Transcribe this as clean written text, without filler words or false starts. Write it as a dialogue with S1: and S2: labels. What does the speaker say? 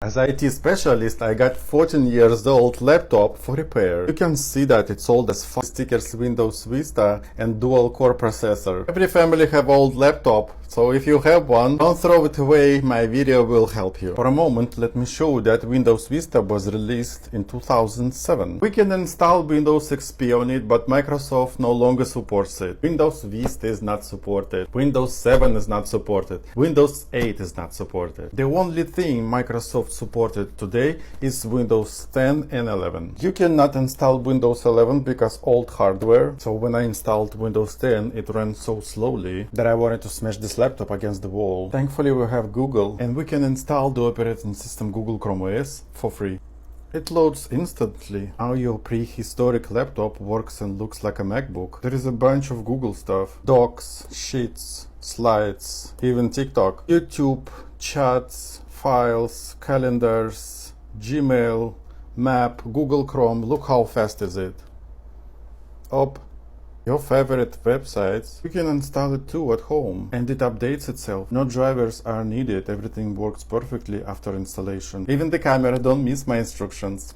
S1: As IT specialist, I got 14 years old laptop for repair. You can see that it's old as fuck. Stickers, Windows Vista and dual core processor. Every family have old laptop, so if you have one, don't throw it away, my video will help you. For a moment, let me show you that Windows Vista was released in 2007. We can install Windows XP on it, but Microsoft no longer supports it. Windows Vista is not supported. Windows 7 is not supported. Windows 8 is not supported. The only thing Microsoft supported today is Windows 10 and 11. You cannot install Windows 11 because old hardware, so when I installed Windows 10 it ran so slowly that I wanted to smash this laptop against the wall. Thankfully we have Google and we can install the operating system Google Chrome OS for free. It loads instantly. How your prehistoric laptop works and looks like a MacBook. There is a bunch of Google stuff. Docs, sheets, slides, even TikTok, YouTube, chats, files, calendars, Gmail, map, Google Chrome. Look how fast is it. Up. Your favorite websites, you can install it too at home and it updates itself. No drivers are needed, everything works perfectly after installation. Even the camera, don't miss my instructions.